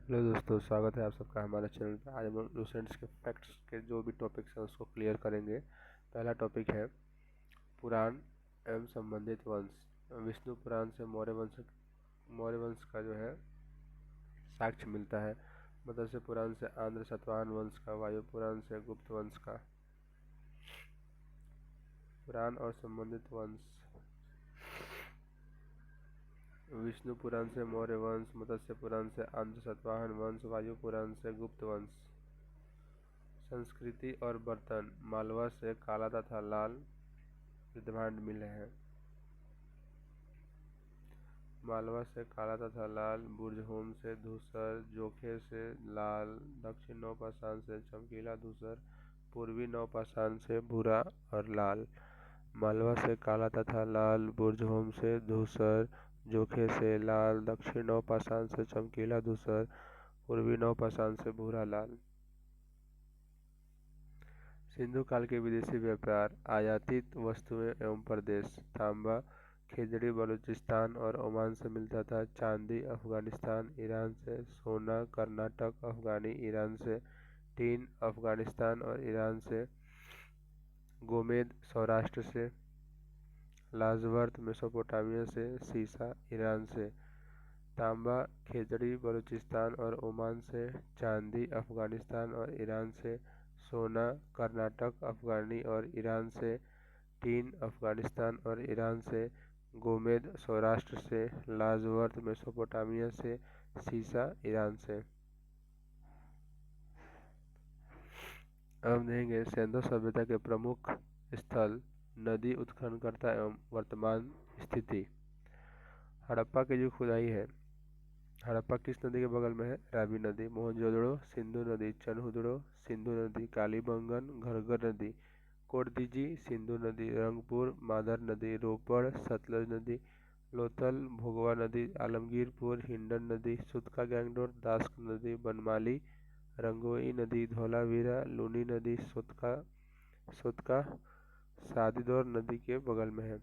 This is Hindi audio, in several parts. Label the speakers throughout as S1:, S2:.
S1: हेलो दोस्तों, स्वागत है आप सबका हमारे चैनल पर। आज हम लूसेंट्स के फैक्ट्स के जो भी टॉपिक्स हैं उसको क्लियर करेंगे। पहला टॉपिक है पुराण एवं संबंधित वंश। विष्णु पुराण से मौर्य वंश का जो है साक्ष्य मिलता है। मत्स्य पुराण से आंध्र सतवाहन वंश का, वायु पुराण से गुप्त वंश का। पुराण और संबंधित वंश। विष्णु पुराण से मौर्य वंश, मत्स्य पुराण से आंध्र सतवाहन वंश, वायु पुराण से गुप्त वंश। संस्कृति और बर्तन। मालवा से काला तथा लाल युद्धभांड मिले हैं। मालवा से काला तथा लाल, बुर्जहोम से धूसर, जोखे से लाल, दक्षिण नौपाषाण से चमकीला धूसर, पूर्वी नौपाषाण से भूरा और लाल। मालवा से काला तथा लाल, बुर्जहोम से धूसर, जोखे से लाल, दक्षिण नौपाषाण से चमकीला धूसर, पूर्वी नौपाषाण से भूरा लाल। सिंधु काल के विदेशी व्यापार। आयातित वस्तुएं एवं प्रदेश। तांबा खिजड़ी बलूचिस्तान और ओमान से मिलता था। चांदी अफगानिस्तान ईरान से। सोना कर्नाटक अफगानी ईरान से। टीन अफगानिस्तान और ईरान से। गोमेद सौराष्ट्र से। लाजवर्थ मेसोपोटामिया से। सीसा ईरान से। तांबा खिजड़ी बलूचिस्तान और ओमान से। चांदी अफगानिस्तान और ईरान से। सोना कर्नाटक अफगानी और ईरान से। टीन अफगानिस्तान और ईरान से। गोमेद सौराष्ट्र से। लाजवर्थ मेसोपोटामिया से। सीसा ईरान से। अब देखेंगे सिंधु सभ्यता के प्रमुख स्थल, नदी उत्खननकर्ता एवं वर्तमान स्थिति। हड़प्पा की जो खुदाई है, हड़प्पा किस नदी के बगल में है? रावी नदी। मोहनजोदड़ो सिंधु नदी। चनहुदड़ो सिंधु नदी। कालीबंगन घग्गर नदी। कोटदीजी सिंधु नदी। रंगपुर मादर नदी। रोपड़ सतलज नदी। लोथल भोगवा नदी। आलमगीरपुर हिंडन नदी। सुतका गैंगडोर दास्क नदी। बनमाली रंगोई नदी। धौलावीरा लूनी नदी। सुतका सादीदौर नदी के बगल में है।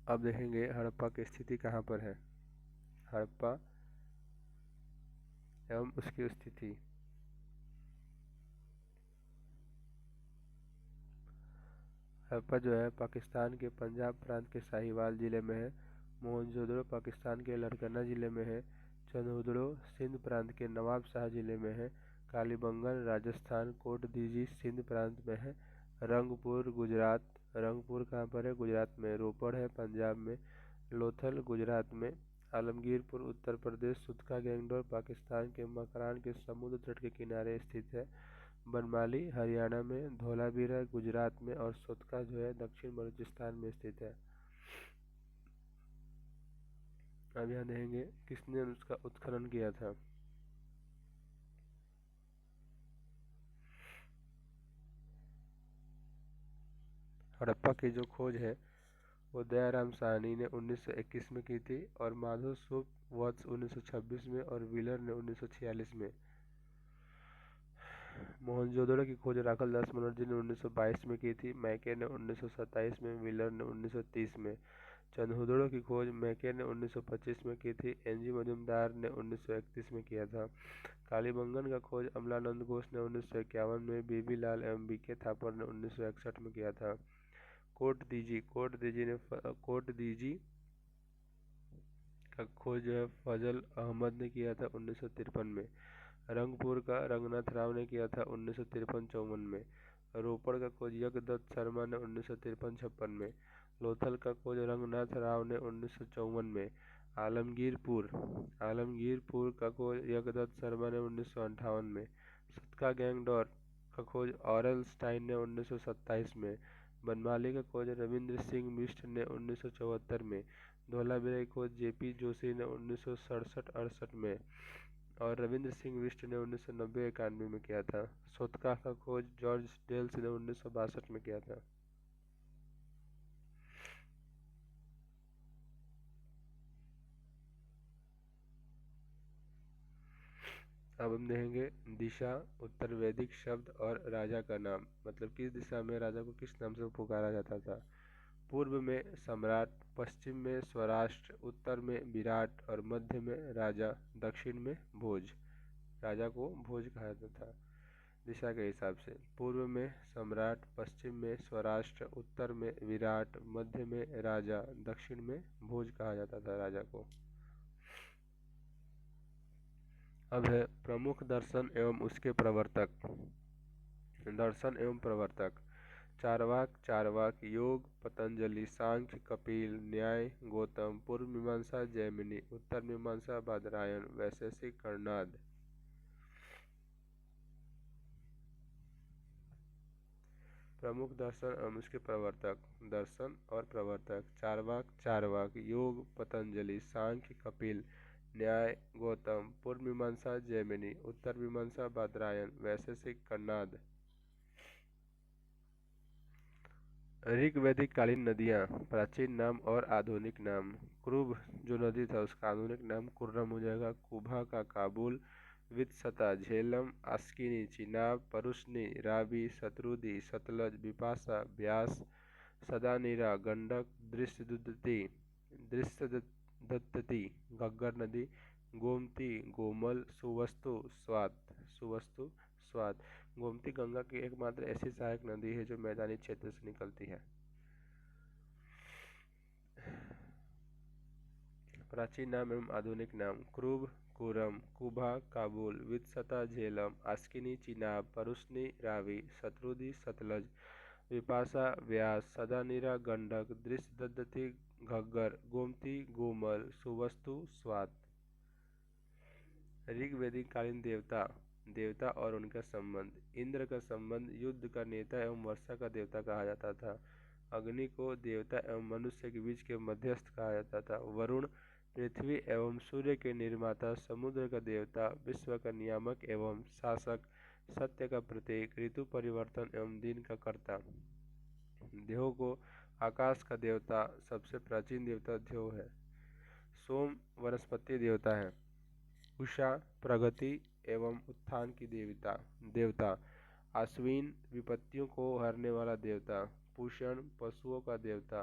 S1: अब देखेंगे हड़प्पा की स्थिति कहाँ पर है। हड़प्पा एवं उसकी स्थिति। हड़प्पा जो है पाकिस्तान के पंजाब प्रांत के साहिवाल जिले में है। मोहनजोदड़ो पाकिस्तान के लड़कना जिले में है। चंदहुदड़ो सिंध प्रांत के नवाबशाह जिले में है। कालीबंगन राजस्थान। कोटदीजी सिंध प्रांत में है। रंगपुर गुजरात। रंगपुर कहाँ पर है? गुजरात में। रोपड़ है पंजाब में। लोथल गुजरात में। आलमगीरपुर उत्तर प्रदेश। सुतका गैंगडोर पाकिस्तान के मकरान के समुद्र तट के किनारे स्थित है। बनमाली हरियाणा में। धौलावीरा गुजरात में और सुतका जो है दक्षिण बलूचिस्तान में स्थित है। अब यहाँ देखेंगे किसने उसका उत्खनन किया था। हड़प्पा की जो खोज है वो दयाराम साहनी ने 1921 में की थी और माधव सुप वर्ष 1926 में और व्हीलर ने 1946 में। मोहनजोदड़ो की खोज राखल दास बनर्जी ने 1922 में की थी। मैके ने 1927 में। व्हीलर ने 1930 में। चंदहुदड़ो की खोज मैके ने 1925 में की थी। एनजी मजुमदार ने 1931 में किया था। कालीबंगन का खोज अमलानंद घोष ने 1951 में। बीबी लाल एवं बीके थापर ने 1961 में किया था। कोटदीजी का खोज जो है फजल अहमद ने किया था 1953 में। रंगपुर का रंगनाथ राव ने किया था 1953-54 में। रोपड़ का खोज यज्ञदत्त शर्मा ने 1953-56 में। लोथल का खोज रंगनाथ राव ने 1954 में। आलमगीरपुर का खोज यज्ञदत्त शर्मा ने 1958 में। सुतका गैंगडोर का खोज ऑरेल स्टाइन ने 1927 में। बनमाली का खोज रविंद्र सिंह बिष्ट ने 1974 में। धौलावीरा की खोज जेपी जोशी ने 1967-68 में और रविंद्र सिंह बिष्ट ने 1990-91 में किया था। सुतका का खोज जॉर्ज डेल्स ने 1962 में किया था। अब हम देखेंगे दिशा, उत्तर वैदिक शब्द और राजा का नाम। मतलब किस दिशा में राजा को किस नाम से पुकारा जाता था। पूर्व में सम्राट, पश्चिम में स्वराष्ट्र, उत्तर में विराट और मध्य में राजा, दक्षिण में भोज। राजा को भोज कहा जाता था। दिशा के हिसाब से पूर्व में सम्राट, पश्चिम में स्वराष्ट्र, उत्तर में विराट, मध्य में राजा, दक्षिण में भोज कहा जाता था राजा को। अब है प्रमुख दर्शन एवं उसके प्रवर्तक। दर्शन एवं प्रवर्तक। चारवाक योग, पतंजलि, सांख्य, कपिल, न्याय, गौतम, पूर्व मीमांसा जैमिनी, उत्तर मीमांसा बादरायण, वैशेषिक कर्णाद। प्रमुख दर्शन एवं उसके प्रवर्तक। दर्शन और प्रवर्तक। चारवाक योग, पतंजलि, सांख्य, कपिल, न्याय, गौतम, पूर्व मीमांसा जैमिनी, उत्तर मीमांसा बादरायण, वैशेषिक कर्णाद। ऋग्वैदिक कालीन नदियाँ। प्राचीन नाम और आधुनिक नाम। क्रुभ जो नदी था उसका आधुनिक नाम कुर्रम हो जाएगा। कुभा का काबुल, वित्सता झेलम, आस्किनी चिनाब, परुष्णी रावी, शत्रुदी सतलज, विपाशा ब्यास, सदानीरा गंडक, दृष्टदत्ती घग्गर नदी, गोमती गोमल, सुवस्तु स्वात। गोमती गंगा की एकमात्र ऐसी सहायक नदी है जो मैदानी क्षेत्र से निकलती है। प्राचीन नाम एवं आधुनिक नाम। क्रुभ कुरम, कुभा काबुल, वित्सता झेलम, आस्किनी चिनाब, परुष्णी रावी, शत्रुदी सतलज, विपाशा व्यास, सदानीरा गंडक, दृष्टदत्ती घग्गर, गोमती गोमल, सुवस्तु स्वात। ऋग्वैदिक कालीन देवता और उनका संबंध। इंद्र का संबंध युद्ध का नेता एवं वर्षा का देवता कहा जाता था। अग्नि को देवता एवं मनुष्य के बीच के मध्यस्थ कहा जाता था। वरुण पृथ्वी एवं सूर्य के निर्माता, समुद्र का देवता, विश्व का नियामक एवं शासक, सत्य का प्रतीक, ऋतु परिवर्तन एवं दिन का कर्ता। देव को आकाश का देवता, सबसे प्राचीन देवता देव है। सोम वनस्पति देवता है। उषा प्रगति एवं उत्थान की देवता। अश्विन विपत्तियों को हरने वाला देवता। पूषण पशुओं का देवता।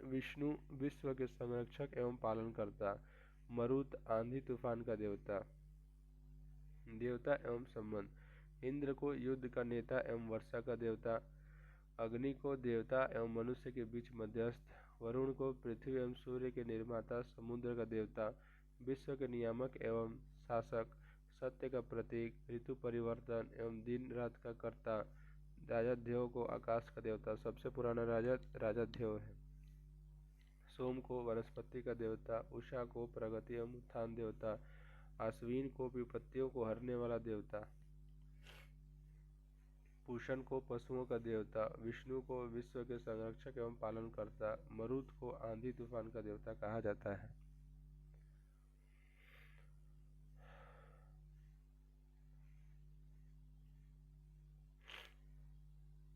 S1: विष्णु विश्व के संरक्षक एवं पालनकर्ता। मरुत आंधी तूफान का देवता एवं संबंध। इंद्र को युद्ध का नेता एवं वर्षा का देवता। अग्नि को देवता एवं मनुष्य के बीच मध्यस्थ। वरुण को पृथ्वी एवं सूर्य के निर्माता, समुद्र का देवता, विश्व के नियामक एवं शासक, सत्य का प्रतीक, ऋतु परिवर्तन एवं दिन रात का कर्ता। राजध्याय को आकाश का देवता, सबसे पुराना राजध्याय है। सोम को वनस्पति का देवता। उषा को प्रगति एवं उत्थान देवता। अश्विन को विपत्तियों को हरने वाला देवता। पूषण को पशुओं का देवता। विष्णु को विश्व के संरक्षक एवं पालनकर्ता। मरुत को आंधी तूफान का देवता कहा जाता है।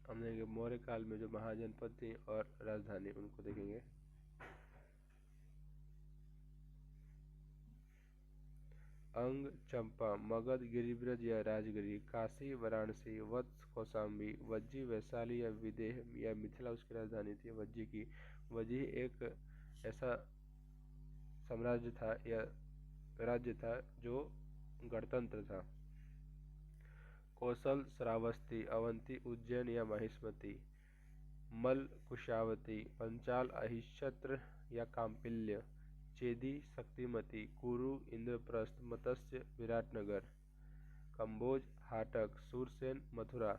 S1: हमने मौर्य काल में जो महाजनपद थी और राजधानी उनको देखेंगे। अंग चंपा, मगध गिरिब्रज या राजगिरी, काशी वाराणसी, वत्स कौशाम्बी, वज्जी वैशाली या विदेह या मिथिला उसकी राजधानी थी वज्जी की। वज्जी एक ऐसा साम्राज्य था या राज्य था जो गणतंत्र था। कौशल श्रावस्ती, अवंती, उज्जैन या महिष्मती, मल कुशावती, पंचाल अहिच्छत्र या काम्पिल्य, चेदी शक्तिमती, कुरु इंद्रप्रस्थ, मत्स्य विराटनगर, कंबोज हाटक, सूरसेन मथुरा,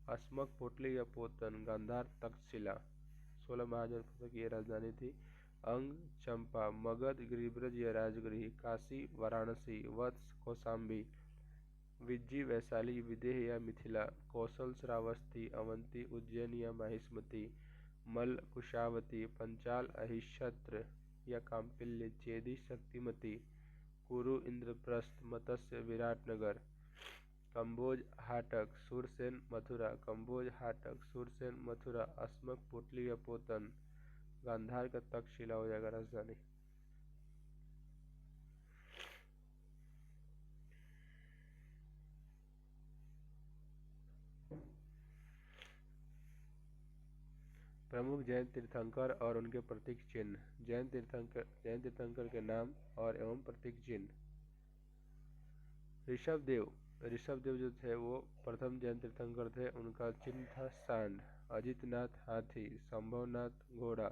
S1: अस्मक पोटली या पोतन, गांधार तक्षशिला। 16 महाजनपदों की राजधानी थी। अंग चंपा, मगध गिरिब्रज या राजगिरी, काशी वाराणसी, वत्स कौशाम्बी, विज्जी वैशाली विदेह या मिथिला, कौशल श्रावस्ती, अवंती, उज्जैन या महिष्मती, मल कुशावती, पंचाल अहिच्छत्र या काम्पिल्य, चेदी शक्तिमती, कुरु इंद्रप्रस्थ, मत्स्य विराटनगर, कंबोज हाटक, सूरसेन मथुरा, कंबोज हाटक, सूरसेन मथुरा, अस्मक पोटली या पोतन, गांधार का तक्षशिला हो जाएगा राजधानी। प्रमुख जैन तीर्थंकर और उनके प्रतीक चिन्ह। जैन तीर्थंकर के नाम और एवं प्रतीक चिन्ह। ऋषभदेव जो थे वो प्रथम जैन तीर्थंकर थे। उनका चिन्ह था सांड, अजितनाथ हाथी, संभवनाथ घोड़ा,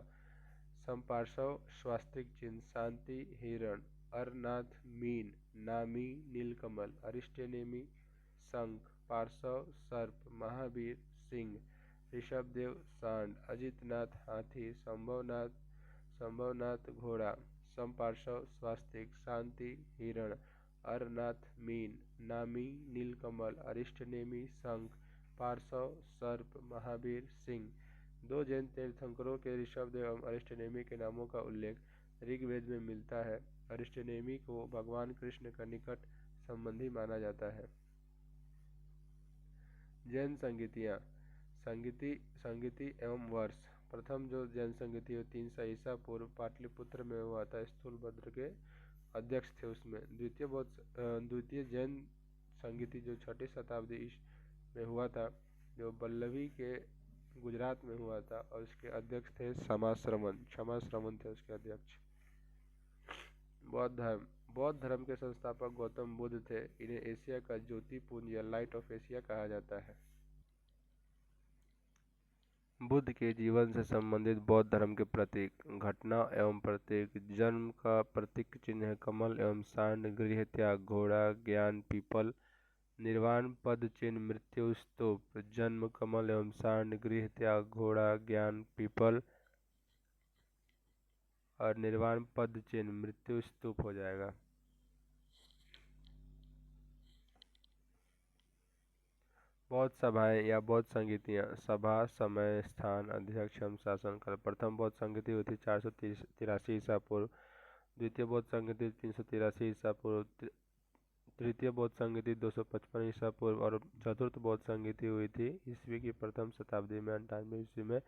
S1: समपार्श्व स्वास्तिक चिन्ह शांति हिरण, अरनाथ मीन, नामी नीलकमल, अरिष्टनेमी शंख, पार्श्व सर्प, महावीर सिंह। ऋषभदेव सांड, अजितनाथ हाथी, संभवनाथ घोड़ा, समपार्श्व स्वास्तिक, शांति हिरण, अरनाथ मीन, नामी नीलकमल, अरिष्टनेमी शंख, पार्श्व सर्प, महावीर सिंह। दो जैन तीर्थंकरों के ऋषभदेव एवं अरिष्टनेमी के नामों का उल्लेख ऋग्वेद में मिलता है। अरिष्टनेमी को भगवान कृष्ण का निकट संबंधी माना जाता है। जैन संगीतियाँ। संगीति एवं वर्ष। प्रथम जो जैन संगीति 300 ईसा पूर्व पाटलिपुत्र में हुआ था, स्थूलभद्र के अध्यक्ष थे उसमें। द्वितीय जैन संगीति जो 6ठी शताब्दी में हुआ था, जो बल्लभी के गुजरात में हुआ था, और उसके अध्यक्ष थे क्षमाश्रमण थे उसके अध्यक्ष। बौद्ध धर्म के संस्थापक गौतम बुद्ध थे। इन्हें एशिया का ज्योतिपुंज या लाइट ऑफ एशिया कहा जाता है। बुद्ध के जीवन से संबंधित बौद्ध धर्म के प्रतीक। घटना एवं प्रतीक। जन्म का प्रतीक चिन्ह है कमल एवं सांड, गृह त्याग घोड़ा, ज्ञान पीपल। निर्वाण पद चिन्ह मृत्यु स्तूप। जन्म कमल एवं सांड, गृह त्याग घोड़ा, ज्ञान पीपल, और निर्वाण पद चिन्ह मृत्यु स्तूप हो जाएगा। बौद्ध सभाएं या बौद्ध संगीतियाँ। सभा, समय, स्थान, अध्यक्ष एवं शासन काल। प्रथम बौद्ध संगीति हुई थी 483 ईसा पूर्व। द्वितीय बौद्ध संगीति 383 ईसा पूर्व। तृतीय बौद्ध संगीति 255 ईसा पूर्व। और चतुर्थ बौद्ध संगीति हुई थी ईस्वी की प्रथम शताब्दी में 98 ईस्वी में।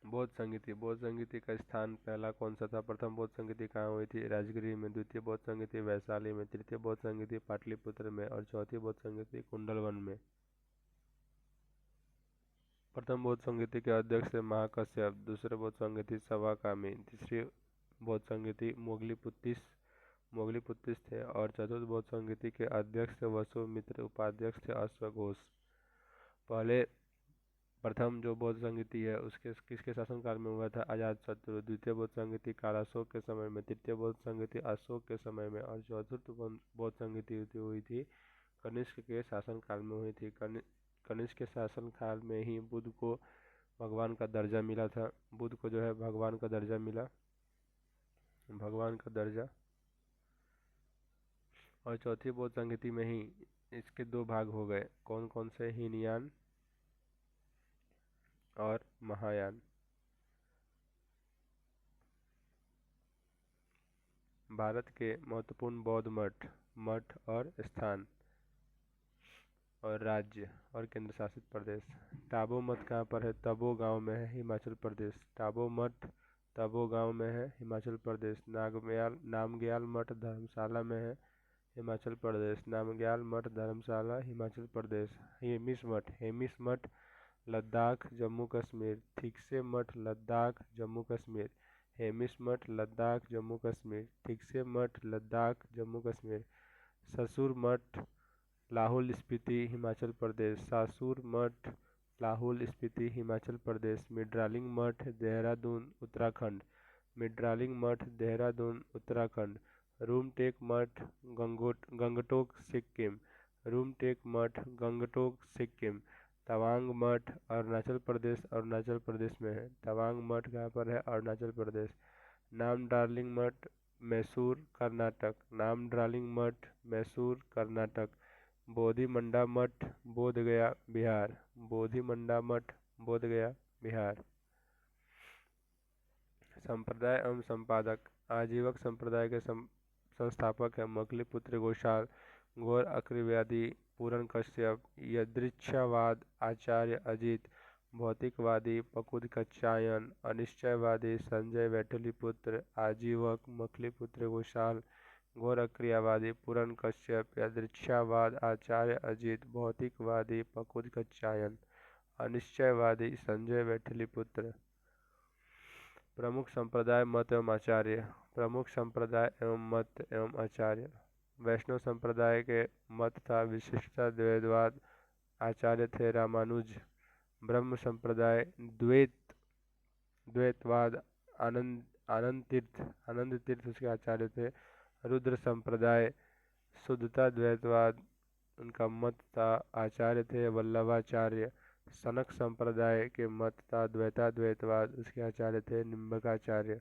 S1: बौद्ध संगीति का स्थान पहला कौन सा था? प्रथम बौद्ध संगीति कहाँ हुई थी? राजगिरी में। द्वितीय बौद्ध संगीति वैशाली में। तृतीय बौद्ध संगीति पाटलिपुत्र में। और चौथी बौद्ध संगीति कुंडलवन में। प्रथम बौद्ध संगीति के अध्यक्ष थे महाकश्यप। दूसरे बौद्ध संगीति सवाकामी। तीसरी बौद्ध संगीति मोगलीपुत्तिस थे। और चतुर्थ बौद्ध संगीति के अध्यक्ष थे वसुमित्र। उपाध्यक्ष थे अश्वघोष। प्रथम जो बौद्ध संगीति है उसके किसके शासनकाल में हुआ था? अजातशत्रु। द्वितीय बौद्ध संगीति कालाशोक के समय में। तृतीय बौद्ध संगीति अशोक के समय में। और चतुर्थ बौद्ध संगीति हुई थी कनिष्क के शासनकाल में हुई थी। कनिष्क के शासनकाल में ही बुद्ध को भगवान का दर्जा मिला था। बुद्ध को जो है भगवान का दर्जा मिला, और चौथी बौद्ध संगीति में ही इसके दो भाग हो गए। कौन कौन से? हीनयान और महायान। भारत के महत्वपूर्ण बौद्ध मठ और स्थान और राज्य और केंद्र शासित प्रदेश। टाबो मठ कहाँ पर है? तबो गांव में है, हिमाचल प्रदेश। टाबो मठ तबो गांव में है, हिमाचल प्रदेश। नामग्याल मठ धर्मशाला में है, हिमाचल प्रदेश। नामग्याल मठ धर्मशाला, हिमाचल प्रदेश। हेमिस मठ लद्दाख, जम्मू कश्मीर। थिकसे मठ लद्दाख, जम्मू कश्मीर। हेमिस मठ लद्दाख, जम्मू कश्मीर। थिकसे मठ लद्दाख, जम्मू कश्मीर। ससुर मठ लाहौल स्पीति, हिमाचल प्रदेश। सासुर मठ लाहौल स्पीति, हिमाचल प्रदेश। मिड्रालिंग मठ देहरादून, उत्तराखंड। मिड्रालिंग मठ देहरादून, उत्तराखंड। रूमटेक मठ गंगटोक, सिक्किम। रूमटेक मठ गंगटोक, सिक्किम। तवांग मठ अरुणाचल प्रदेश में है। तवांग मठ कहाँ पर है? अरुणाचल प्रदेश। नामडार्लिंग मठ मैसूर, कर्नाटक। नामडार्लिंग मठ मैसूर, कर्नाटक। बोधिमंडा मठ बोधगया, बिहार। बोधिमंडा मठ बोधगया, बिहार। संप्रदाय एवं संपादक। आजीवक संप्रदाय के संस्थापक है मगलीपुत्र गोशाल, गौर अक्रियवादी पूरन कश्यप, यदृच्छावाद आचार्य अजित, भौतिकवादी पकुद कच्चायन, अनिश्चयवादी संजय वैठलीपुत्र। आजीवक मगलीपुत्र गोशाल, गौर अक्रियवादी पूरन कश्यप, यदृच्छावाद आचार्य अजित, भौतिकवादी पकुद कच्चायन। अनिश्चयवादी संजय वैठलीपुत्र। प्रमुख संप्रदाय मत एवं आचार्य। प्रमुख संप्रदाय एवं मत एवं आचार्य। वैष्णव संप्रदाय के मत था विशिष्टता द्वैतवाद, आचार्य थे रामानुज। ब्रह्म संप्रदाय द्वैतवाद, आनंद तीर्थ उसके आचार्य थे। रुद्र संप्रदाय शुद्धता द्वैतवाद, उनका मत था, आचार्य थे वल्लभाचार्य। सनक संप्रदाय के मत था द्वैतवाद, उसके आचार्य थे निम्बकाचार्य।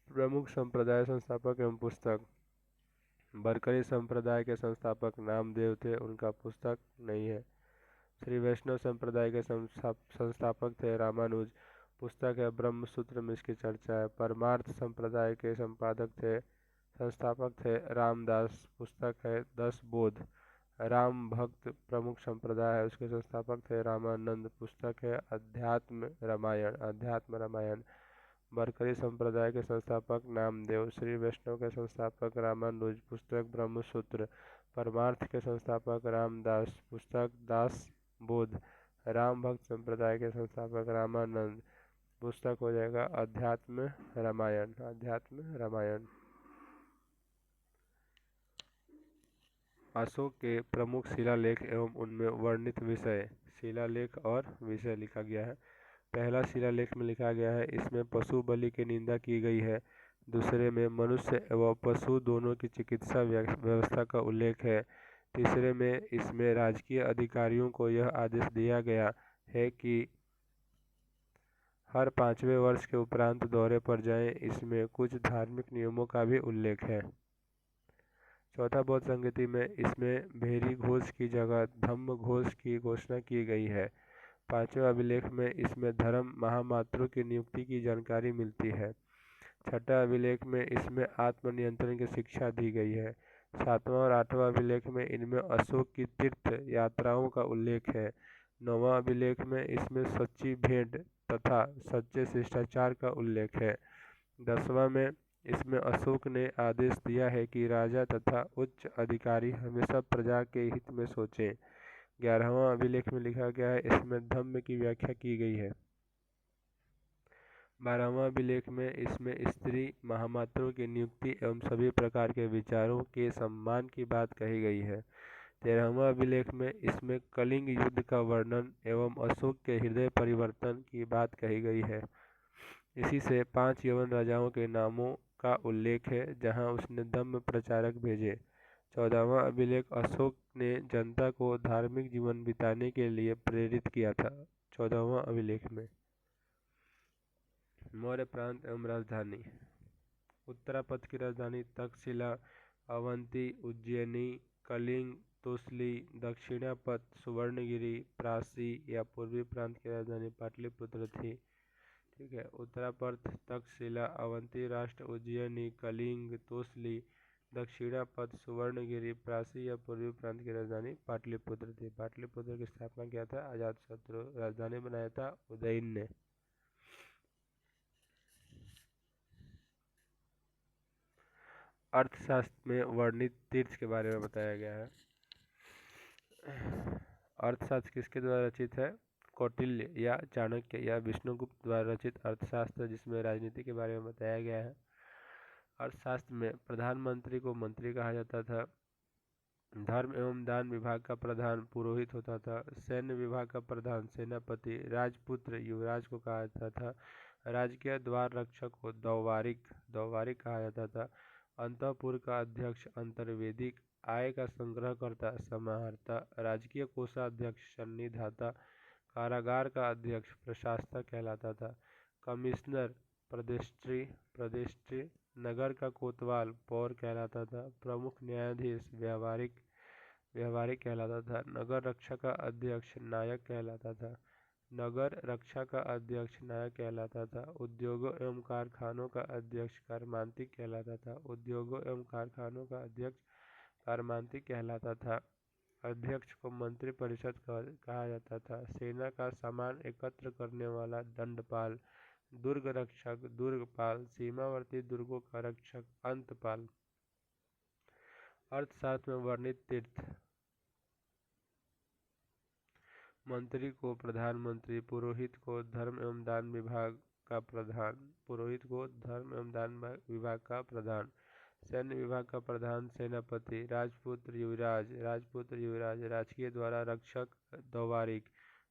S1: प्रमुख संप्रदाय संस्थापक एवं पुस्तक। बरकरी संप्रदाय के संस्थापक नामदेव थे, उनका पुस्तक नहीं है। श्री वैष्णव संप्रदाय के संस्थापक थे रामानुज, पुस्तक है ब्रह्म सूत्र में इसकी चर्चा है। परमार्थ संप्रदाय के संस्थापक थे रामदास, पुस्तक है 10 बोध। राम भक्त प्रमुख संप्रदाय है, उसके संस्थापक थे रामानंद, पुस्तक है अध्यात्म रामायण। बरकरी संप्रदाय के संस्थापक नामदेव। श्री वैष्णव के संस्थापक रामानुज, पुस्तक ब्रह्मसूत्र। परमार्थ के संस्थापक रामदास, पुस्तक दास बोध। राम भक्त संप्रदाय के संस्थापक रामानंद, पुस्तक हो जाएगा अध्यात्म रामायण। अशोक के प्रमुख शिलालेख एवं उनमें वर्णित विषय। शिलालेख और विषय लिखा गया है। पहला शिलालेख में लिखा गया है, इसमें पशु बलि की निंदा की गई है। दूसरे में मनुष्य एवं पशु दोनों की चिकित्सा व्यवस्था का उल्लेख है। तीसरे में इसमें राजकीय अधिकारियों को यह आदेश दिया गया है कि हर 5वें वर्ष के उपरांत दौरे पर जाएं। इसमें कुछ धार्मिक नियमों का भी उल्लेख है। चौथा बौद्ध संगति में इसमें भेरी घोष की जगह धम्म घोष की घोषणा की गई है। 5वें अभिलेख में इसमें धर्म महामात्रों की नियुक्ति की जानकारी मिलती है। 6ठा अभिलेख में इसमें आत्मनियंत्रण की शिक्षा दी गई है। 7वां और 8वां अभिलेख में इनमें अशोक की तीर्थ यात्राओं का उल्लेख है। 9वां अभिलेख में इसमें सच्ची भेंट तथा सच्चे शिष्टाचार का उल्लेख है। 10वां में इसमें अशोक ने आदेश दिया है कि राजा तथा उच्च अधिकारी हमेशा प्रजा के हित में सोचें। 11वां अभिलेख में लिखा गया है, इसमें धम्म की व्याख्या की गई है। 12वां अभिलेख में इसमें स्त्री महामात्रों की नियुक्ति एवं सभी प्रकार के विचारों के सम्मान की बात कही गई है। 13वां अभिलेख में इसमें कलिंग युद्ध का वर्णन एवं अशोक के हृदय परिवर्तन की बात कही गई है। इसी से 5 यवन राजाओं के नामों का उल्लेख है जहां उसने धम्म प्रचारक भेजे। 14वां अभिलेख अशोक ने जनता को धार्मिक जीवन बिताने के लिए प्रेरित किया था। 14वां अभिलेख में मौर्य प्रांत एवं राजधानी। उत्तरापथ की राजधानी तक्षशिला, अवंती, उज्जैनी, कलिंग, तोसली। दक्षिणापथ सुवर्णगिरी, प्रासी या पूर्वी प्रांत की राजधानी पाटलिपुत्र थी। ठीक है, उत्तरापथ तक्षशिला, अवंती राष्ट्र, उज्जैनी, कलिंग, तोसली। दक्षिणापथ सुवर्णगिरी, प्रासी या पूर्वी प्रांत की राजधानी पाटलिपुत्र थी। पाटलिपुत्र की स्थापना किया था अजातशत्रु, राजधानी बनाया था उदयन ने। अर्थशास्त्र में वर्णित तीर्थ के बारे में बताया गया है। अर्थशास्त्र किसके द्वारा रचित है? कौटिल्य या चाणक्य या विष्णुगुप्त द्वारा रचित अर्थशास्त्र, जिसमें राजनीति के बारे में बताया गया है। अर्थशास्त्र में प्रधानमंत्री को मंत्री कहा जाता था। धर्म एवं दान विभाग का प्रधान पुरोहित होता था। सैन्य विभाग का प्रधान सेनापति, राजपुत्र युवराज को कहा जाता था। राजकीय द्वार रक्षक को दौवारिक कहा जाता था। अंतःपुर का अध्यक्ष अंतर्वेदिक, आय का संग्रहकर्ता समाहर्ता, राजकीय कोषाध्यक्ष सन्निधाता, कारागार का अध्यक्ष प्रशासक कहलाता था। कमिश्नर प्रदेष्ट्री, नगर का कोतवाल पौर कहलाता था। प्रमुख न्यायाधीश व्यवहारिक कहलाता था। नगर रक्षा का अध्यक्ष नायक कहलाता था। उद्योगों एवं कारखानों का अध्यक्ष कारमांतिक कहलाता था। अध्यक्ष को मंत्री परिषद कहा जाता था। सेना का सामान एकत्र करने वाला दंडपाल, दुर्ग रक्षक दुर्गपाल, सीमावर्ती दुर्गों का रक्षक अंतपाल। अर्थशास्त्र में वर्णित तीर्थ। मंत्री को प्रधानमंत्री, पुरोहित को धर्म एवं दान विभाग का प्रधान, सैन्य विभाग का प्रधान सेनापति, राजपुत्र युवराज, राजकीय द्वारा रक्षक द्वारिक,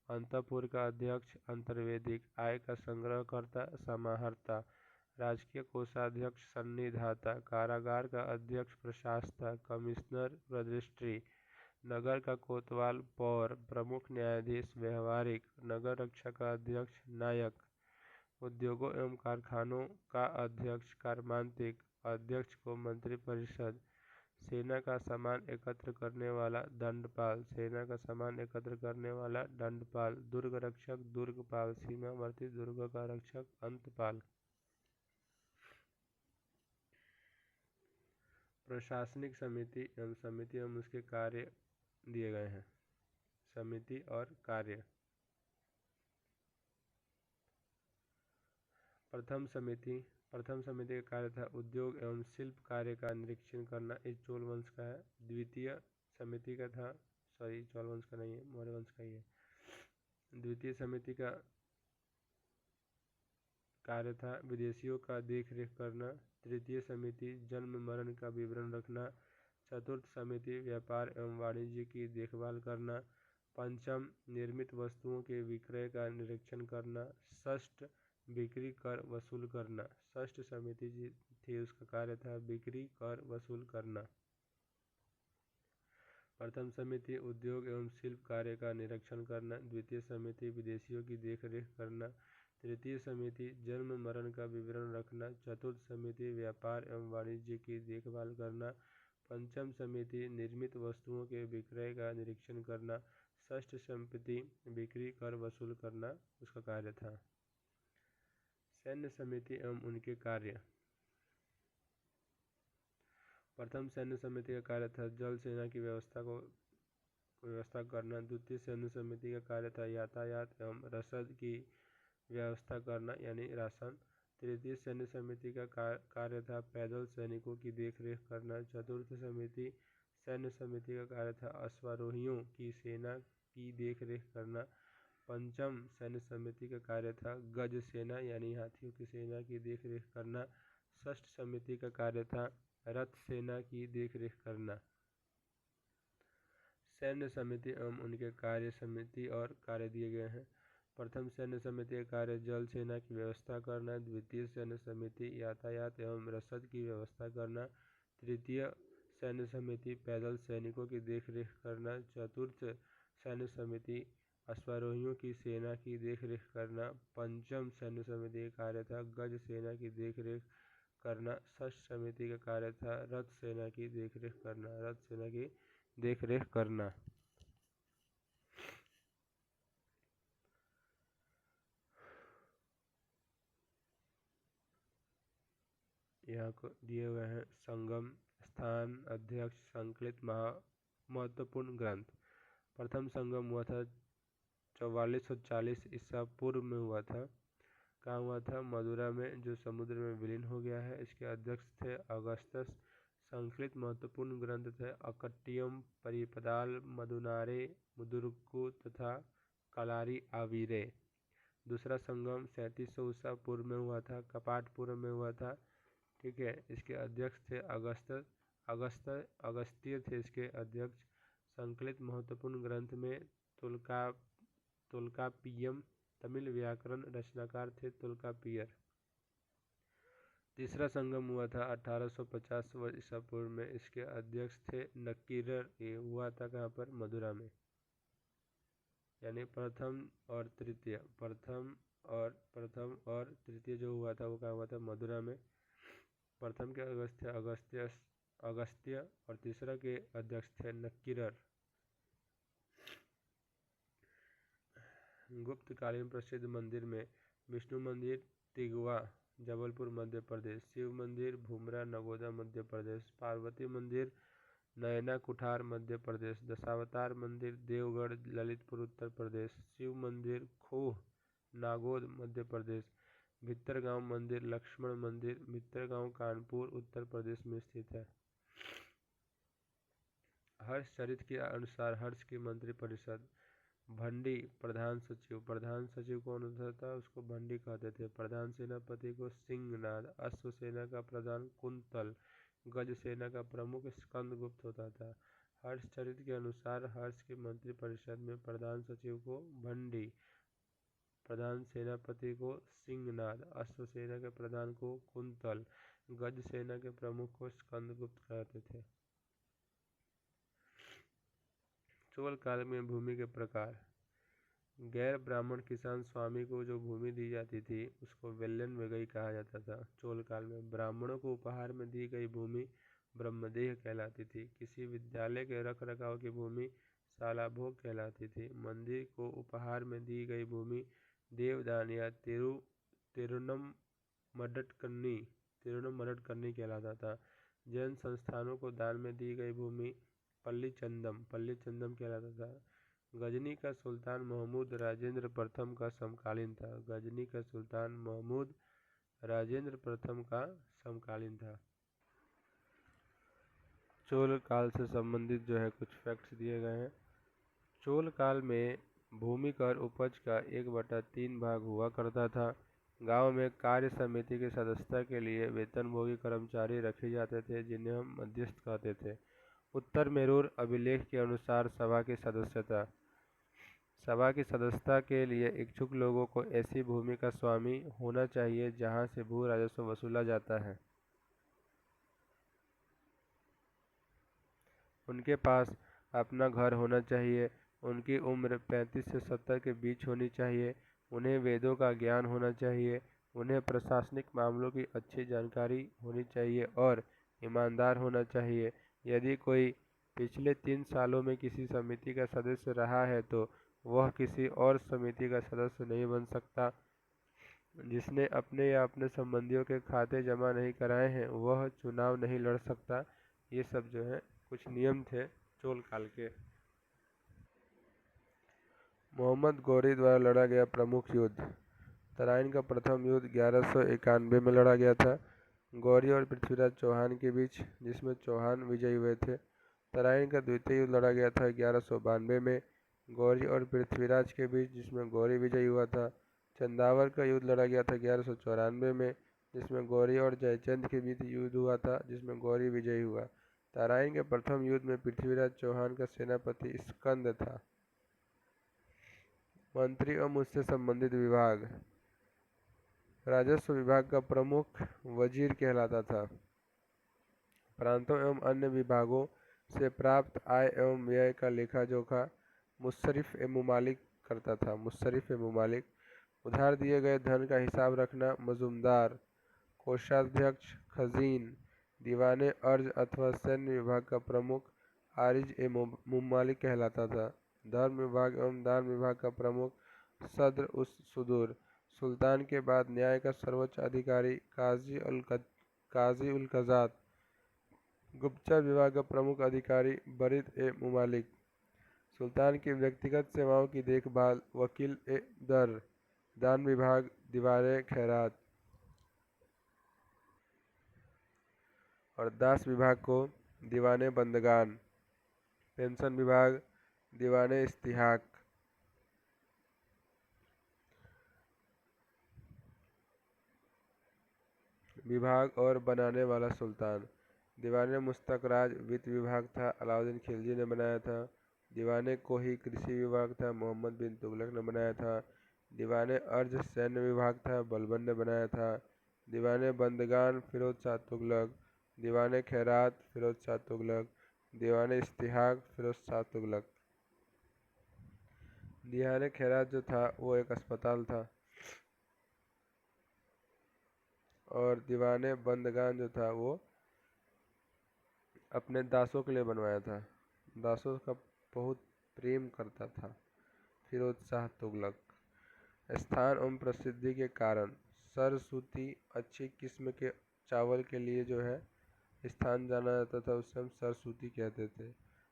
S1: अंतःपुर का अध्यक्ष अंतर्वेदिक, आय का संग्रहकर्ता समाहर्ता, राजकीय कोषाध्यक्ष सन्निधाता, कारागार का अध्यक्ष प्रशासता, कमिश्नर रजिस्ट्री, नगर का कोतवाल पौर, प्रमुख न्यायाधीश व्यवहारिक, नगर रक्षा का अध्यक्ष नायक, उद्योगों एवं कारखानों का अध्यक्ष कार्मांतिक, अध्यक्ष को मंत्रिपरिषद, सेना का सामान एकत्र करने वाला दंडपाल, दुर्ग रक्षक दुर्गपाल, सीमावर्ती दुर्ग का रक्षक अंतपाल। प्रशासनिक समिति एवं उसके कार्य दिए गए हैं। समिति और कार्य। प्रथम समिति का कार्य था उद्योग एवं शिल्प कार्य का निरीक्षण करना, इस चोल वंश का है। द्वितीय समिति का था, चोल वंश का नहीं है, मौर्य वंश का ही है। द्वितीय समिति का कार्य था विदेशियों का देखरेख करना। तृतीय समिति जन्म मरण का विवरण रखना। चतुर्थ समिति व्यापार एवं वाणिज्य की देखभाल करना। पंचम निर्मित वस्तुओं के विक्रय का निरीक्षण करना। षष्ठ बिक्री कर वसूल करना। षष्ठ समिति थी, उसका कार्य था बिक्री कर वसूल करना। प्रथम समिति उद्योग एवं शिल्प कार्य का निरीक्षण करना। द्वितीय समिति विदेशियों की देखरेख करना। तृतीय समिति जन्म मरण का विवरण रखना। चतुर्थ समिति व्यापार एवं वाणिज्य की देखभाल करना। पंचम समिति निर्मित वस्तुओं के विक्रय का निरीक्षण करना। षष्ठ समिति बिक्री कर वसूल करना उसका कार्य था। सैन्य समिति एवं उनके कार्य। प्रथम सैन्य समिति का कार्य था जल सेना की व्यवस्था करना। द्वितीय सैन्य समिति का कार्य था यातायात एवं रसद की व्यवस्था करना, यानी राशन। तृतीय सैन्य समिति का कार्य था पैदल सैनिकों की देखरेख करना। चतुर्थ सैन्य समिति का कार्य था अश्वारोहियों की सेना की देखरेख करना। पंचम सैन्य समिति का कार्य था गज सेना, यानी हाथियों की सेना की देखरेख करना। षष्ठ समिति का कार्य था रथ सेना की देखरेख करना। सैन्य समिति एवं उनके कार्य। समिति और कार्य दिए गए हैं। प्रथम सैन्य समिति का कार्य जल सेना की व्यवस्था करना। द्वितीय सैन्य समिति यातायात एवं रसद की व्यवस्था करना। तृतीय सैन्य समिति पैदल सैनिकों की देखरेख करना। चतुर्थ सैन्य समिति अश्वारोहियों की सेना की देखरेख करना। पंचम सैन्य समिति का कार्य था गज सेना की देखरेख करना। षष्ठ समिति का कार्य था रथ सेना की देखरेख करना। यहाँ को दिए हुए हैं संगम, स्थान, अध्यक्ष, संकलित महत्वपूर्ण ग्रंथ। प्रथम संगम हुआ था 4440 ईसा पूर्व में हुआ था। कहाँ हुआ था? मदुरा में, जो समुद्र में विलीन हो गया है। इसके अध्यक्ष थे अगस्तस। संकलित महत्वपूर्ण ग्रंथ थे अकट्टियम, परिपदाल, मदुनारे, मुदुरुक्कु तथा कलारी आवीरे। दूसरा संगम 3700 ईसा पूर्व में हुआ था, कपाटपुर में हुआ था। ठीक है, इसके अध्यक्ष थे अगस्त्य थे इसके अध्यक्ष। संकलित महत्वपूर्ण ग्रंथ में तुल्कापियम, तमिल व्याकरण रचनाकार थे तुल्कापियर। तीसरा संगम हुआ था 1850 ईसा पूर्व में। इसके अध्यक्ष थे नक्कीरर। ये हुआ था कहाँ पर? मदुरा में। यानी प्रथम और तृतीय जो हुआ था वो कहाँ हुआ था? मदुरा में। प्रथम के अगस्त्य और तीसरा के अध्यक्ष थे नक्कीरर। गुप्तकालीन प्रसिद्ध मंदिर में विष्णु मंदिर तिगवा, जबलपुर मध्य प्रदेश। शिव मंदिर भूमरा, नगोदा मध्य प्रदेश। पार्वती मंदिर नयना कुठार मध्य प्रदेश। दशावतार मंदिर देवगढ़ ललितपुर उत्तर प्रदेश। शिव मंदिर खोह, नागौद मध्य प्रदेश। भित्तरगांव मंदिर लक्ष्मण मंदिर, भित्तरगांव कानपुर उत्तर प्रदेश में स्थित है। हर्ष चरित के अनुसार हर्ष की मंत्रिपरिषद भंडी प्रधान सचिव कौन होता था, उसको भंडी कहते थे। प्रधान सेनापति को सिंहनाद। अश्व सेना का प्रधान कुंतल। गज सेना का प्रमुख स्कंदगुप्त होता था। हर्षचरित के अनुसार हर्ष की मंत्रिपरिषद में प्रधान सचिव को भंडी, प्रधान सेनापति को सिंहनाद, अश्व सेना के प्रधान को कुंतल, गज सेना के प्रमुख को स्कंदगुप्त कहते थे। चोल काल में भूमि के प्रकार। गैर ब्राह्मण किसान स्वामी को जो भूमि दी जाती थी उसको वेल्यन वेगई कहा जाता था। चोल काल में ब्राह्मणों को उपहार में दी गई भूमि ब्रह्मदेह कहलाती थी। किसी विद्यालय के रख रखाव की भूमि शालाभोग कहलाती थी। मंदिर को उपहार में दी गई भूमि देवदान या तिरुनमडटकन्नी कहलाता था। जैन संस्थानों को दान में दी गई भूमि पल्लीचंदम कहलाता था। गजनी का सुल्तान महमूद राजेंद्र प्रथम का समकालीन था। गजनी का सुल्तान महमूद राजेंद्र प्रथम का समकालीन था। चोल काल से संबंधित जो है कुछ फैक्ट्स दिए गए हैं। चोल काल में भूमि कर उपज का 1/3 भाग हुआ करता था। गांव में कार्य समिति की सदस्यता के लिए वेतनभोगी कर्मचारी रखे जाते थे जिन्हें हम मध्यस्थ कहते थे। उत्तर मेरूर अभिलेख के अनुसार सभा की सदस्यता के लिए इच्छुक लोगों को ऐसी भूमि का स्वामी होना चाहिए जहां से भू राजस्व वसूला जाता है। उनके पास अपना घर होना चाहिए। उनकी उम्र 35 से 70 के बीच होनी चाहिए। उन्हें वेदों का ज्ञान होना चाहिए। उन्हें प्रशासनिक मामलों की अच्छी जानकारी होनी चाहिए और ईमानदार होना चाहिए। यदि कोई पिछले 3 सालों में किसी समिति का सदस्य रहा है तो वह किसी और समिति का सदस्य नहीं बन सकता। जिसने अपने या अपने संबंधियों के खाते जमा नहीं कराए हैं वह चुनाव नहीं लड़ सकता। ये सब जो है कुछ नियम थे चोल काल के। मोहम्मद गौरी द्वारा लड़ा गया प्रमुख युद्ध। तराइन का प्रथम युद्ध 1191 में लड़ा गया था गौरी और पृथ्वीराज चौहान के बीच, जिसमें चौहान विजयी हुए थे। तराइन का द्वितीय युद्ध लड़ा गया था 1192 में गौरी और पृथ्वीराज के बीच, जिसमें गौरी विजयी हुआ था। चंदावर का युद्ध लड़ा गया था 1194 में, जिसमें गौरी और जयचंद के बीच युद्ध हुआ था, जिसमें गौरी विजयी हुआ। तराइन के प्रथम युद्ध में पृथ्वीराज चौहान का सेनापति स्कंद था। मंत्री एवं उससे संबंधित विभाग। राजस्व विभाग का प्रमुख वजीर कहलाता था। प्रांतों एवं अन्य विभागों से प्राप्त आय एवं व्यय का लेखा जोखा मुशर्रिफ ए मुमालिक करता था। उधार दिए गए धन का हिसाब रखना मजूमदार। कोषाध्यक्ष खजीन। दीवाने अर्ज अथवा सैन्य विभाग का प्रमुख आरिज ए मुमालिक कहलाता था। धर्म विभाग एवं दान विभाग का प्रमुख सद्र उस सुदूर। सुल्तान के बाद न्याय का सर्वोच्च अधिकारी काजी उल कज़ात। गुप्तचर विभाग का प्रमुख अधिकारी बरीद ए मुमालिक। सुल्तान की व्यक्तिगत सेवाओं की देखभाल वकील ए दर। दान विभाग दीवाने खैरात और दास विभाग को दीवाने बंदगान। पेंशन विभाग दीवाने इस्तिहाक। विभाग और बनाने वाला सुल्तान। दीवाने मुस्तकराज वित्त विभाग था, अलाउद्दीन खिलजी ने बनाया था। दीवाने कोही कृषि विभाग था, मोहम्मद बिन तुगलक ने बनाया था। दीवाने अर्ज सैन्य विभाग था, बलबन ने बनाया था। दीवाने बंदगान फिरोज शाह तुगलक। दीवाने खैरात फिरोज शाह तुगलक। दीवाने इस्तिहाक फिरोज शाह तुगलक। दीवाने खैरात जो था वो एक अस्पताल था और दीवाने बंदगान जो था वो अपने दासों के लिए बनवाया था। दासों का बहुत प्रेम करता था फिरोज शाह तुगलक। स्थान एवं प्रसिद्धि के कारण सरसूती अच्छी किस्म के चावल के लिए जो है स्थान जाना जाता था, उसे हम सरसूती कहते थे।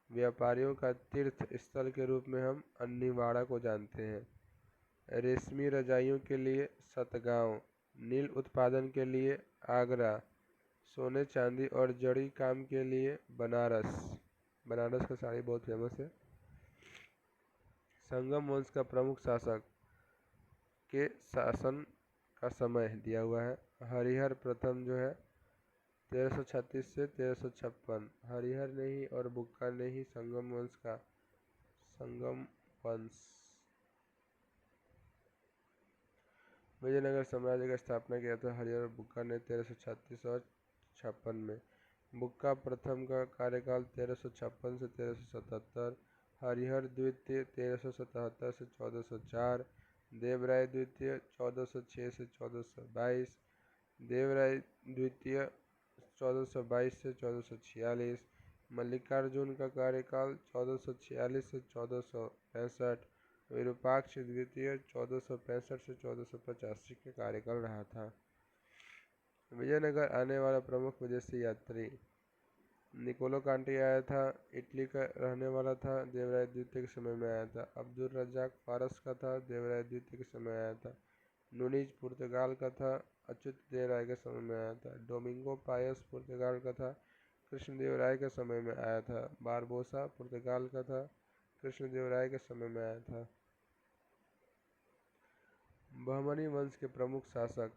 S1: व्यापारियों का तीर्थ स्थल के रूप में हम अन्नीवाड़ा को जानते हैं। रेशमी रजाइयों के लिए सतगांव। नील उत्पादन के लिए आगरा। सोने चांदी और जड़ी काम के लिए बनारस का साड़ी बहुत फेमस है। संगम वंश का प्रमुख शासक के शासन का समय दिया हुआ है। हरिहर प्रथम जो है 1336 से 1356। हरिहर ने ही और बुक्का ने ही संगम वंश विजयनगर साम्राज्य का स्थापना किया था। हरिहर और बुक्का ने 1336 और 56 में। बुक्का प्रथम का कार्यकाल 1356 से 1377। हरिहर द्वितीय 1377 से 1404। देवराय द्वितीय 1406 से 1422। देवराय द्वितीय 1422 से 1446। मल्लिकार्जुन का कार्यकाल 1446 से 1465। विरूपाक्ष द्वितीय 1465 से 1485 के कार्यकाल रहा था। विजयनगर आने वाला प्रमुख विदेशी यात्री निकोलो कांटी आया था, इटली का रहने वाला था, देवराय द्वितीय के समय में आया था। अब्दुल रज्जाक फारस का था, देवराय द्वितीय के समय आया था। नूनीज पुर्तगाल का था, अच्युत देव राय के समय में आया था। डोमिंगो पायस पुर्तगाल का था, कृष्णदेव राय के समय में आया था। बारबोसा पुर्तगाल का था, कृष्णदेव राय के समय में आया था। बहमनी वंश के प्रमुख शासक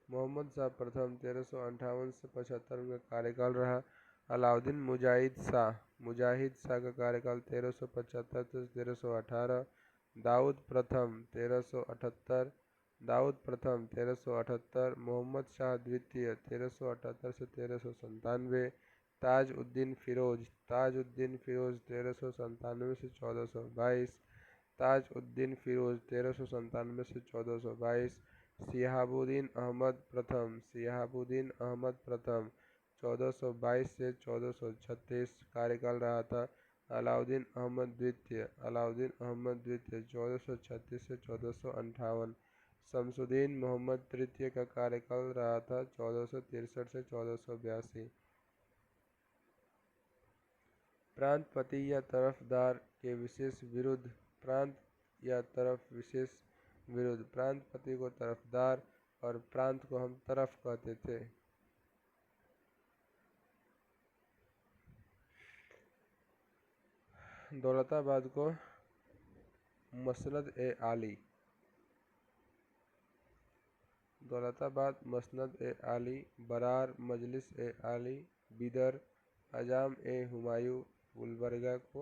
S1: मोहम्मद शाह प्रथम 1358 से 75 का कार्यकाल रहा। अलाउद्दीन मुजाहिद शाह का कार्यकाल 1375 से 1318। दाऊद प्रथम 1378। मोहम्मद शाह द्वितीय 1378 से 1397। ताज उद्दीन फिरोज 1397 से 1422। ताज उद्दीन फिरोज 1397 से 1422। शिहाबुद्दीन अहमद प्रथम 1422 से 1436 कार्यकाल रहा था। अलाउद्दीन अहमद द्वितीय 1436 से 1458। शमसुद्दीन मोहम्मद तृतीय का कार्यकाल रहा था 1463 से 1482। प्रांतपति या तरफदार के विशेष विरुद्ध प्रांतपति को तरफदार और प्रांत को हम तरफ कहते थे। दौलताबाद को मसनद-ए-आली, बरार मजलिस-ए-आली, बिदर अजाम-ए-हुमायूं, गुलबर्गा को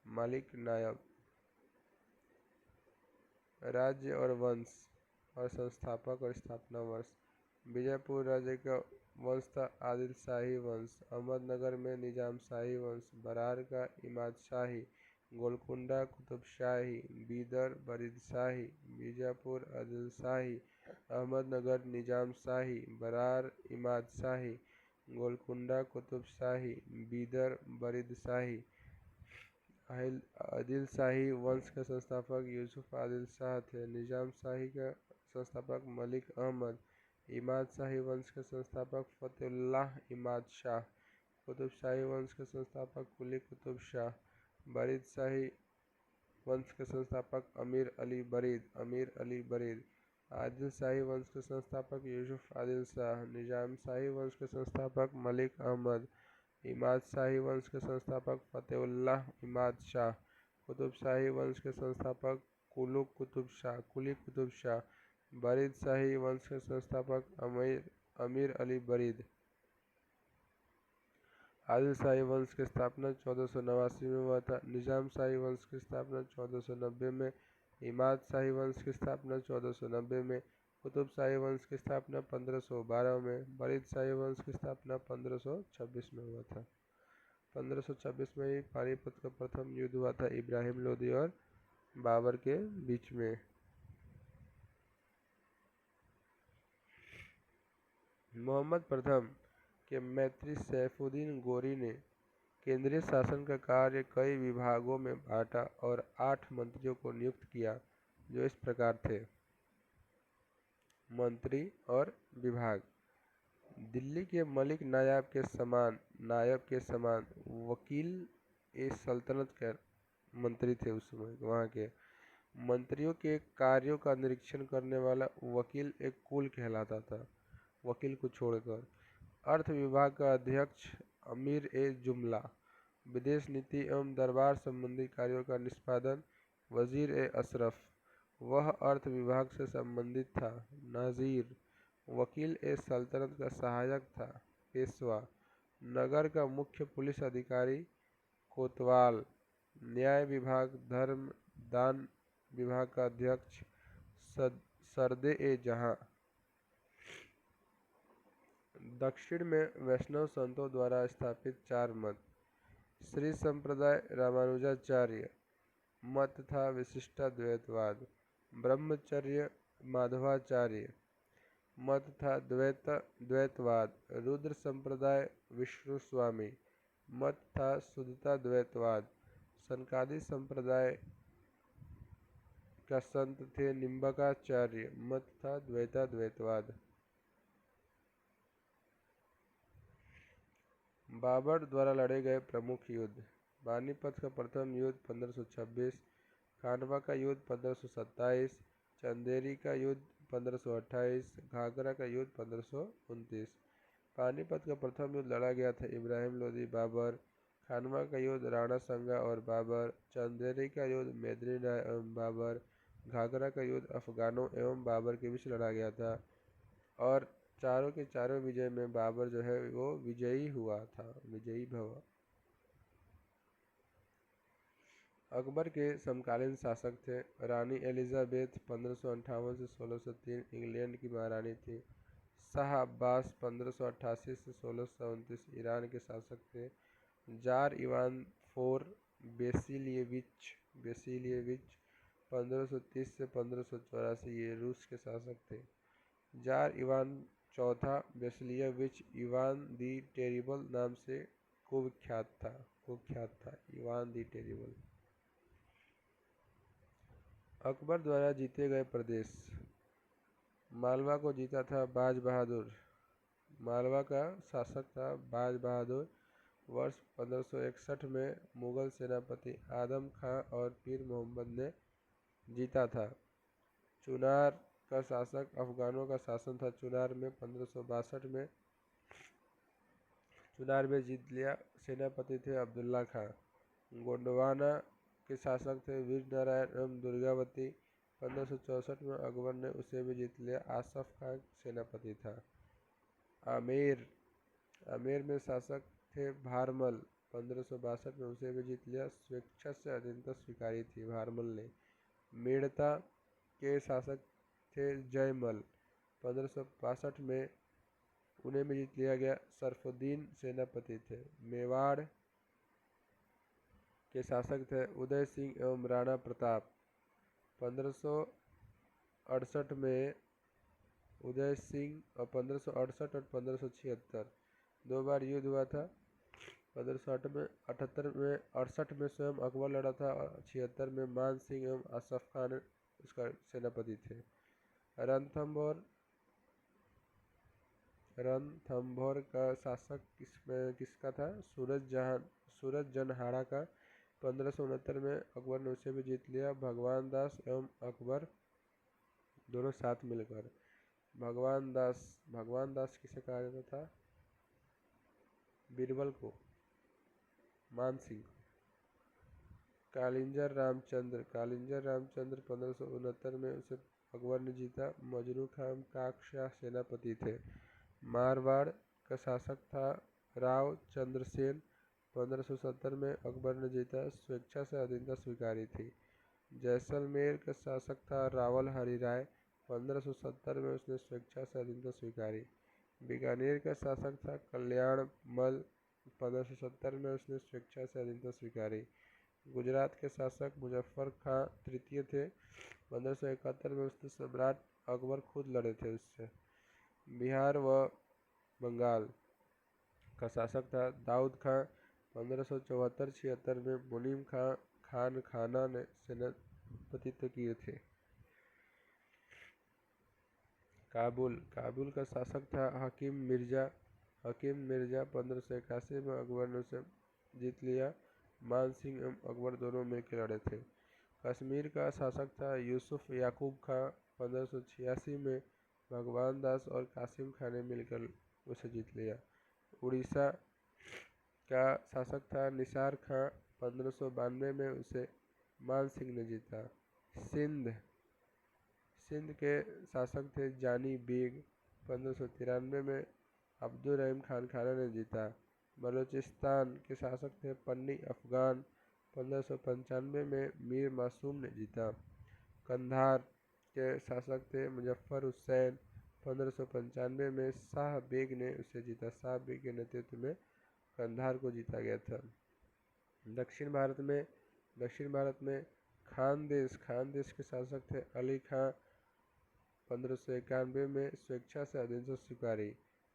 S1: मलिक नायब। राज्य और वंश और संस्थापक और स्थापना वर्ष। विजयपुर राज्य का वंश था आदिल शाही वंश। अहमदनगर में निजाम शाही वंश। बरार का इमाद शाही, गोलकुंडा कुतुब शाही, बीदर बरीद शाही, बीजापुर आदिल शाही, अहमदनगर निजाम शाही, बरार इमाद शाही, गोलकुंडा कुतुब शाही, बीदर बरीद शाही। आदिल शाही वंश के संस्थापक यूसुफ आदिल शाह थे। निजाम शाही का संस्थापक मलिक अहमद। इमाद शाही वंश के संस्थापक फतेहुल्लाह इमाद शाह। कुतुब शाही वंश के संस्थापक कुली कुतुब शाह। बरीद शाही वंश के संस्थापक अमीर अली बरीद। आदिल शाही वंश के संस्थापक यूसुफ आदिल शाह। निजाम शाही वंश के संस्थापक मलिक अहमद। इमाद शाही वंश के संस्थापक फतेहुल्लाह इमाद शाह। कुतुब शाही वंश के संस्थापक कुली कुतुब शाह। बरीद शाही वंश के संस्थापक अमीर अली बरीद। आदिल शाही वंश की स्थापना 1489 में हुआ था। निजाम शाही वंश की स्थापना 1490 में। इमाद शाही वंश की स्थापना 1490 में। कुतुब शाही वंश की स्थापना 1512 में। बरीद शाही वंश की स्थापना 1526 में हुआ था। 1526 में ही पानीपत का प्रथम युद्ध हुआ था इब्राहिम लोदी और बाबर के बीच में। मोहम्मद प्रथम के मैत्री सैफुद्दीन गोरी ने केंद्रीय शासन का कार्य कई विभागों में बांटा और 8 मंत्रियों को नियुक्त किया, जो इस प्रकार थे। मंत्री और विभाग। दिल्ली के मलिक नायब के समान वकील ए सल्तनत के मंत्री थे। उस समय वहाँ के मंत्रियों के कार्यों का निरीक्षण करने वाला वकील एक कुल कहलाता था, वकील को छोड़कर। अर्थ विभाग का अध्यक्ष अमीर ए जुमला। विदेश नीति एवं दरबार संबंधी कार्यों का निष्पादन वजीर ए अशरफ, वह अर्थ विभाग से संबंधित था। नाज़ीर, वकील ए सल्तनत का सहायक था। पेशवा, नगर का मुख्य पुलिस अधिकारी। कोतवाल, न्याय विभाग धर्म दान विभाग का अध्यक्ष। सरदे ए जहां, दक्षिण में वैष्णव संतों द्वारा स्थापित 4 मत। श्री संप्रदाय रामानुजाचार्य, मत था विशिष्टाद्वैतवाद। ब्रह्मचर्य माधवाचार्य, मत था द्वैतवाद। रुद्र संप्रदाय विष्णु स्वामी, मत था शुद्धताद्वैतवाद। सनकादि संप्रदाय का संत थे निम्बकाचार्य, मत था द्वैताद्वैतवाद। बाबर द्वारा लड़े गए प्रमुख युद्ध। पानीपत का प्रथम युद्ध 1526, खानवा का युद्ध 1527, चंदेरी का युद्ध 1528, घाघरा का युद्ध 1529। पानीपत का प्रथम युद्ध लड़ा गया था इब्राहिम लोदी बाबर। खानवा का युद्ध राणा संगा और बाबर। चंदेरी का युद्ध मेदिनी राय एवं बाबर। घाघरा का युद्ध अफगानों एवं बाबर के बीच लड़ा गया था और चारों के चारों विजय में बाबर जो है वो विजयी हुआ था, विजयी भवा। अकबर के समकालीन शासक थे रानी एलिजाबेथ 1558 से 1603, इंग्लैंड की महारानी थी। शाह अब्बास 1588 से 1629, ईरान के शासक थे। जार इवान IV बेसिलिएविच 1530 से 1584, ये रूस के शासक थे। जार इवान चौथा बेसिलिएविच इवान दी टेरिबल नाम से कुख्यात था। इवान दी टेरिबल। अकबर द्वारा जीते गए प्रदेश। मालवा को जीता था बाज बहादुर। मालवा का शासक था बाज बहादुर। वर्ष 1561 में मुगल सेनापति आदम खां और पीर मोहम्मद ने जीता था। चुनार का शासक अफगानों का शासन था। चुनार में 1562 में चुनार में जीत लिया। सेनापति थे अब्दुल्ला खां। गोंडवाना के शासक थे वीर नारायण एवं दुर्गावती। 1564 में अकबर ने उसे भी जीत लिया। आसफ खां सेनापति था। आमेर में शासक थे भारमल। 1562 में उसे भी जीत लिया। स्वेच्छा से अधीनता स्वीकारी थी भारमल ने। मेड़ता के शासक थे जयमल। 1562 में उन्हें भी जीत लिया गया। सरफुद्दीन सेनापति थे। मेवाड़ के शासक थे उदय सिंह एवं राणा प्रताप। 1568 में उदय सिंह और 1568 और 1576 दो बार युद्ध हुआ था। 1568 में स्वयं अकबर लड़ा था और 76 में मान सिंह एवं आसफ खान उसका सेनापति थे। रणथंभौर का शासक किसका था? सूरज जनहाड़ा का। 1569 में अकबर ने उसे भी जीत लिया। भगवान दास एवं अकबर दोनों साथ मिलकर। भगवान दास किसे कहा जाता था? बीरबल को, मान सिंह। कालिंजर रामचंद्र 1569 में उसे अकबर ने जीता। मजनू खान काकशाह सेनापति थे। मारवाड़ का शासक था राव चंद्रसेन। 1570 में अकबर ने जीता। स्वेच्छा से अधीनता स्वीकारी थी। जैसलमेर का शासक था रावल हरि राय। 1570 में उसने स्वेच्छा से अधीनता स्वीकारी। बीकानेर का शासक था कल्याण मल। 1570 में उसने स्वेच्छा से अधीनता स्वीकारी। गुजरात के शासक मुजफ्फर खां तृतीय थे। 1571 में उसने सम्राट अकबर खुद लड़े थे उससे। बिहार व बंगाल का शासक था दाऊद खां। 1574-76 में मुनीम खान खाना ने सेनापतित्व किए थे। काबुल का शासक था हकीम मिर्जा। 1581 में अकबर ने उसे जीत लिया। मान सिंह एवं अकबर दोनों मिलकर लड़े थे। कश्मीर का शासक था यूसुफ याकूब खां। 1586 में भगवान दास और कासिम खां ने मिलकर उसे जीत लिया। उड़ीसा का शासक था निसार खां। 1592 में उसे मान सिंह ने जीता। सिंध सिंध के शासक थे जानी बेग, 1593 में अब्दुल रहीम खान खाना ने जीता। बलूचिस्तान के शासक थे पन्नी अफगान, 1595 में मीर मासूम ने जीता। कंधार के शासक थे मुजफ्फर हुसैन, 1595 में शाह बेग ने उसे जीता। शाह बेग के नेतृत्व में कंधार को जीता गया था। दक्षिण भारत में खानदेश के शासक थे अली खां, 1591 में स्वेच्छा से अहिंसा स्वीकारी।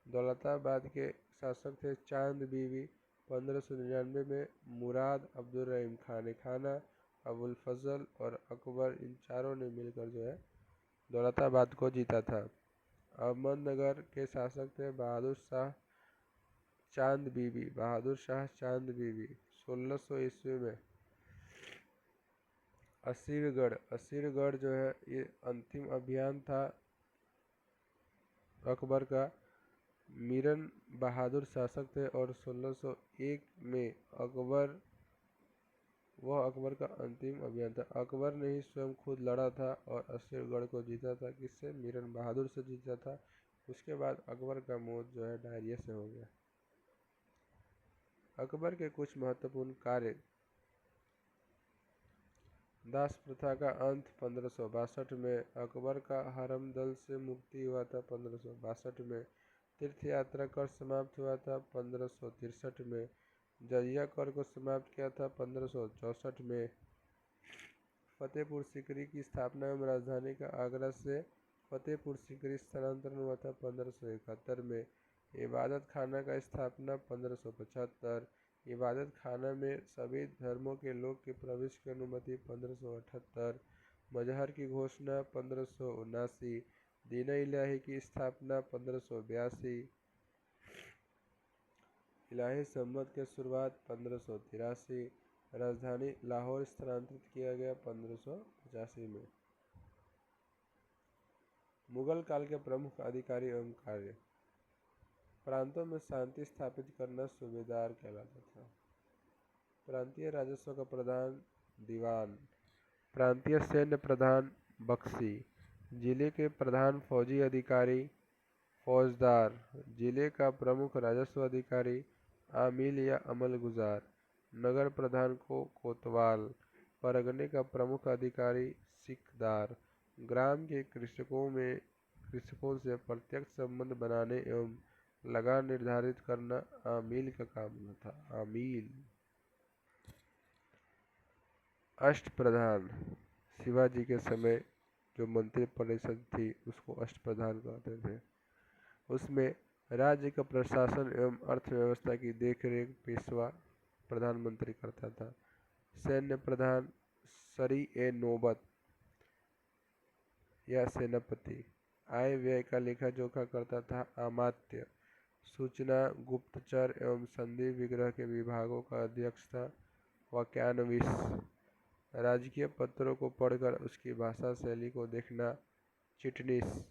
S1: दौलताबाद के शासक थे चांद बीबी, 1599 में मुराद अब्दुल रहीम खाना, अबुल फजल और अकबर, इन चारों ने मिलकर जो है दौलताबाद को जीता था। अहमदनगर के शासक थे बहादुर शाह चांद बीबी, 1600 ईस्वी में। असीरगढ़ जो है ये अंतिम अभियान था अकबर का। मीरन बहादुर शासक थे और 1601 में अकबर का अंतिम अभियान था। अकबर ने ही स्वयं खुद लड़ा था और असीरगढ़ को जीता था। किससे? मीरन बहादुर से जीता था। उसके बाद अकबर का मौत जो है डायरिया से हो गया। अकबर के कुछ महत्वपूर्ण कार्य। दास प्रथा का अंत 1562 में। अकबर का हरमदल से मुक्ति हुआ था 1562 में। तीर्थ यात्रा कर समाप्त हुआ था 1563 में। जजिया कर को समाप्त किया था 1564 में। फतेहपुर सीकरी की स्थापना एवं राजधानी का आगरा से फतेहपुर सीकरी स्थानांतरण हुआ था 1571 में। इबादत खाना का स्थापना 1575। इबादत खाना में सभी धर्मों के लोग के प्रवेश की अनुमति 1578। मजहर की घोषणा 1579। दीन इलाही की स्थापना 1582। इलाही संवत की शुरुआत 1583। राजधानी लाहौर स्थानांतरित किया गया 1585 में। मुगल काल के प्रमुख अधिकारी एवं कार्य। प्रांतों में शांति स्थापित करना सूबेदार कहलाता था। प्रांतीय राजस्व का प्रधान दीवान। प्रांतीय सैन्य प्रधान बख्शी। जिले के प्रधान फौजी अधिकारी फौजदार। जिले का प्रमुख राजस्व अधिकारी आमिल या अमलगुजार। नगर प्रधान को कोतवाल। परगने का प्रमुख अधिकारी सिकदार। ग्राम के कृषकों से प्रत्यक्ष संबंध बनाने एवं लगान निर्धारित करना आमिल का काम होता था। आमिल। अष्टप्रधान। शिवाजी के समय जो मंत्री परिषद थी उसको अष्टप्रधान कहते थे। उसमें राज्य का प्रशासन एवं अर्थव्यवस्था की देखरेख पेशवा प्रधानमंत्री करता था। सैन्य प्रधान सरी-ए-नौबत या सेनापति। आय व्यय का लेखा जोखा करता था अमात्य। सूचना, गुप्तचर एवं संधि विग्रह के विभागों का अध्यक्ष था वाक्यानविश। राजकीय पत्रों को पढ़कर उसकी भाषा शैली को देखना चिटनीस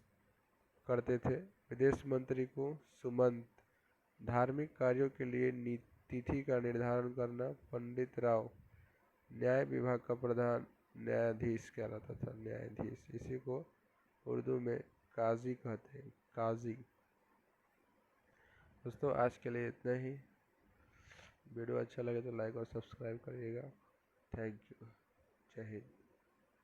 S1: करते थे। विदेश मंत्री को सुमंत। धार्मिक कार्यों के लिए तिथि का निर्धारण करना पंडित राव। न्याय विभाग का प्रधान न्यायाधीश कहलाता था। न्यायाधीश, इसी को उर्दू में काजी कहते हैं। काजी। दोस्तों आज के लिए इतना ही। वीडियो अच्छा लगे तो लाइक और सब्सक्राइब करिएगा। Thank you. जय हिंद।